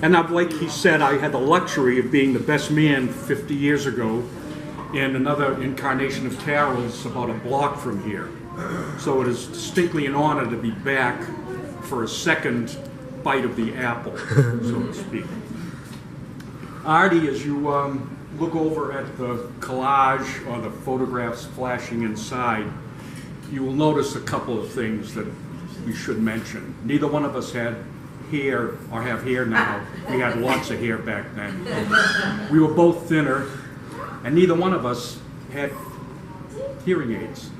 And like he said, I had the luxury of being the best man 50 years ago in another incarnation of Carroll'S about a block from here. So it is distinctly an honor to be back for a second bite of the apple, so to speak. Artty, as you look over at the collage or the photographs flashing inside, you will notice a couple of things that we should mention. Neither one of us had hair or have hair now. We had lots of hair back then. We were both thinner, and neither one of us had hearing aids.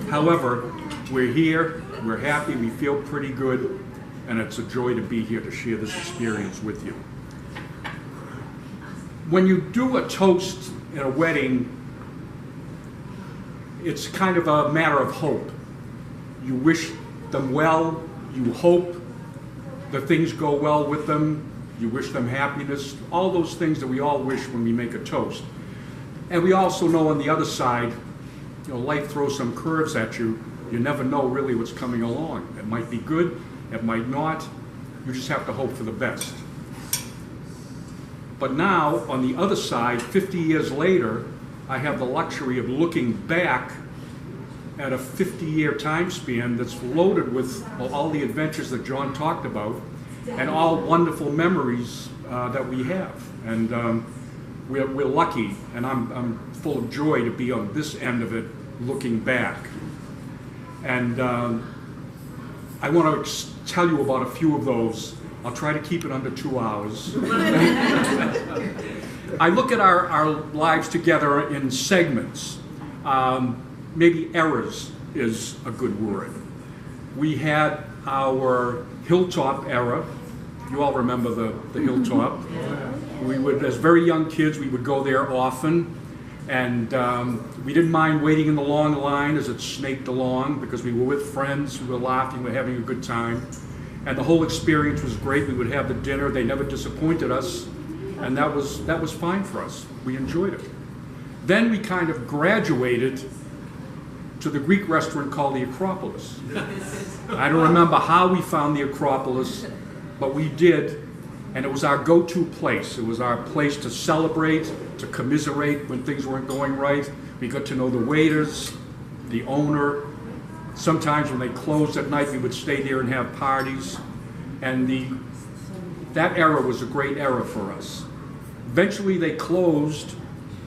However, we're here, we're happy, we feel pretty good, and it's a joy to be here to share this experience with you. When you do a toast at a wedding, it's kind of a matter of hope. You wish them well, you hope that things go well with them, you wish them happiness, all those things that we all wish when we make a toast. And we also know on the other side, life throws some curves at you. You never know really what's coming along. It might be good, it might not. You just have to hope for the best. But now, on the other side, 50 years later, I have the luxury of looking back at a 50-year time span that's loaded with all the adventures that John talked about and all wonderful memories that we have. And we're lucky, and I'm full of joy to be on this end of it, looking back. And I want to tell you about a few of those. I'll try to keep it under 2 hours. I look at our lives together in segments. Maybe eras is a good word. We had our hilltop era. You all remember the hilltop. We would, as very young kids, we would go there often. And we didn't mind waiting in the long line as it snaked along because we were with friends, we were laughing, we were having a good time. And the whole experience was great. We would have the dinner. They never disappointed us. And that was fine for us. We enjoyed it. Then we kind of graduated to the Greek restaurant called the Acropolis. I don't remember how we found the Acropolis, but we did. And it was our go-to place. It was our place to celebrate, to commiserate when things weren't going right. We got to know the waiters, the owner. Sometimes when they closed at night, we would stay there and have parties. And that era was a great era for us. Eventually they closed,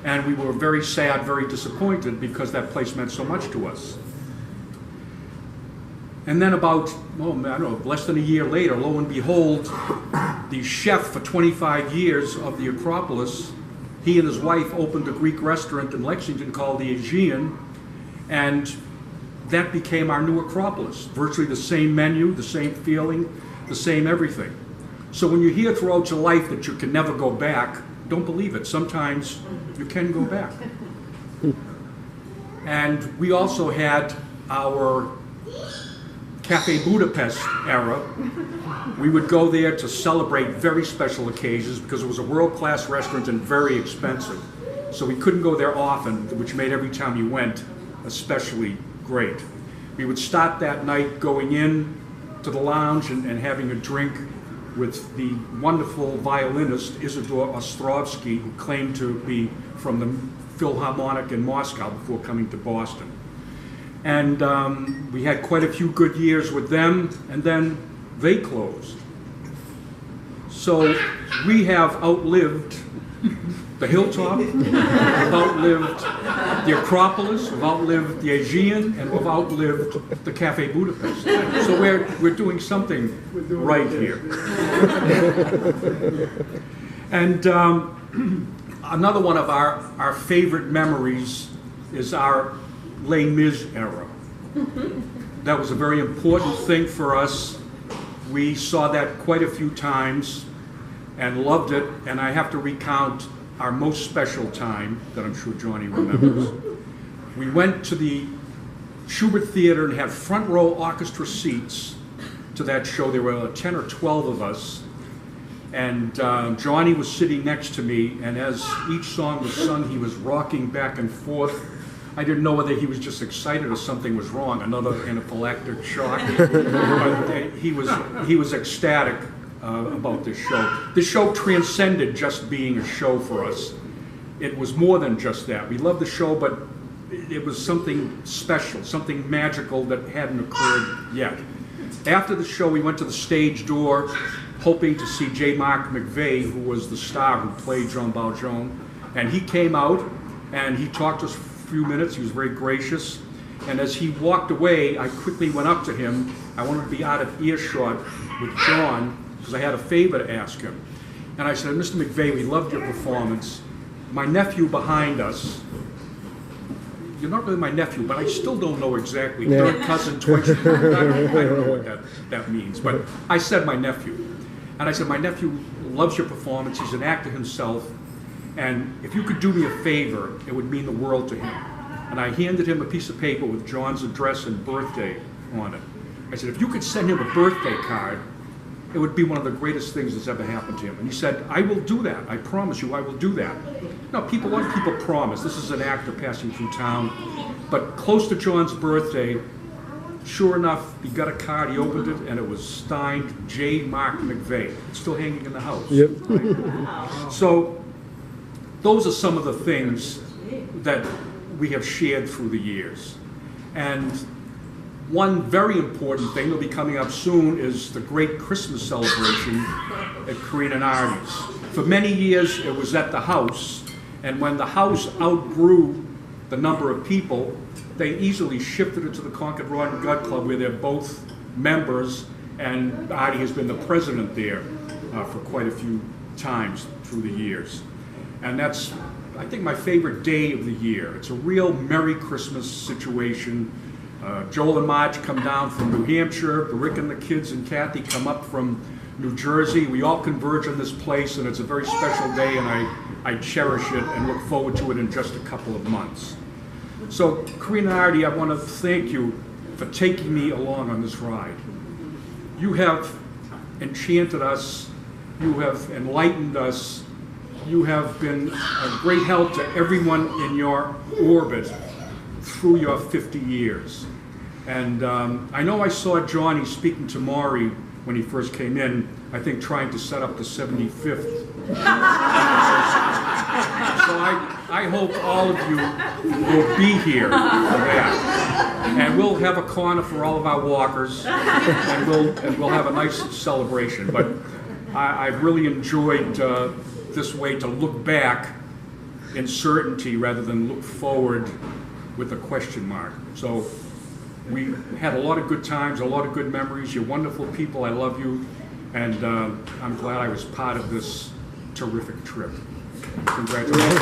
and we were very sad, very disappointed because that place meant so much to us. And then about, I don't know, less than a year later, lo and behold, the chef for 25 years of the Acropolis, he and his wife opened a Greek restaurant in Lexington called the Aegean, and that became our new Acropolis. Virtually the same menu, the same feeling, the same everything. So when you hear throughout your life that you can never go back, don't believe it. Sometimes you can go back. And we also had our Cafe Budapest era. We would go there to celebrate very special occasions because it was a world-class restaurant and very expensive. So we couldn't go there often, which made every time you went especially great. We would start that night going in to the lounge and having a drink with the wonderful violinist Isidor Ostrovsky, who claimed to be from the Philharmonic in Moscow before coming to Boston. And we had quite a few good years with them, and then they closed. So we have outlived the Hilltop, we've outlived the Acropolis, we've outlived the Aegean, and we've outlived the Cafe Budapest. So we're doing something right here. And another one of our favorite memories is our Les Mis era. That was a very important thing for us. We saw that quite a few times and loved it, and I have to recount our most special time that I'm sure Johnny remembers. We went to the Schubert Theater and had front row orchestra seats to that show. There were 10 or 12 of us, and Johnny was sitting next to me, and as each song was sung, he was rocking back and forth. I didn't know whether he was just excited or something was wrong, another anaphylactic shock. But he was ecstatic about this show. This show transcended just being a show for us. It was more than just that. We loved the show, but it was something special, something magical that hadn't occurred yet. After the show, we went to the stage door, hoping to see J. Mark McVeigh, who was the star who played Jean Valjean. And he came out, and he talked to us for a few minutes. He was very gracious. And as he walked away, I quickly went up to him. I wanted to be out of earshot with John, because I had a favor to ask him. And I said, Mr. McVeigh, we loved your performance. My nephew behind us, you're not really my nephew, but I still don't know exactly. Third cousin, twin, I don't know what that means. But I said my nephew. And I said, my nephew loves your performance. He's an actor himself. And if you could do me a favor, it would mean the world to him. And I handed him a piece of paper with John's address and birthday on it. I said, if you could send him a birthday card, it would be one of the greatest things that's ever happened to him. And he said, I will do that. I promise you, I will do that. Now, a lot of people promise. This is an actor passing through town. But close to John's birthday, sure enough, he got a card, he opened it, and it was signed J. Mark McVeigh. It's still hanging in the house. Yep. Right? So those are some of the things that we have shared through the years. And one very important thing that'll be coming up soon is the great Christmas celebration at Corinne and Artty's. For many years, it was at the house, and when the house outgrew the number of people, they easily shifted it to the Concord Rod and Gut Club, where they're both members, and Artty has been the president there for quite a few times through the years. And that's, I think, my favorite day of the year. It's a real Merry Christmas situation. Joel and Marge come down from New Hampshire. Rick and the kids and Kathy come up from New Jersey. We all converge on this place, and it's a very special day, and I cherish it and look forward to it in just a couple of months. So, Corinne and Artty, I want to thank you for taking me along on this ride. You have enchanted us. You have enlightened us. You have been a great help to everyone in your orbit through your 50 years. And I know I saw Johnny speaking to Maury when he first came in, I think trying to set up the 75th. So I hope all of you will be here for that. And we'll have a corner for all of our walkers, and we'll have a nice celebration. But I've really enjoyed this way to look back in certainty rather than look forward with a question mark. So we had a lot of good times, a lot of good memories. You're wonderful people. I love you. And I'm glad I was part of this terrific trip. Congratulations.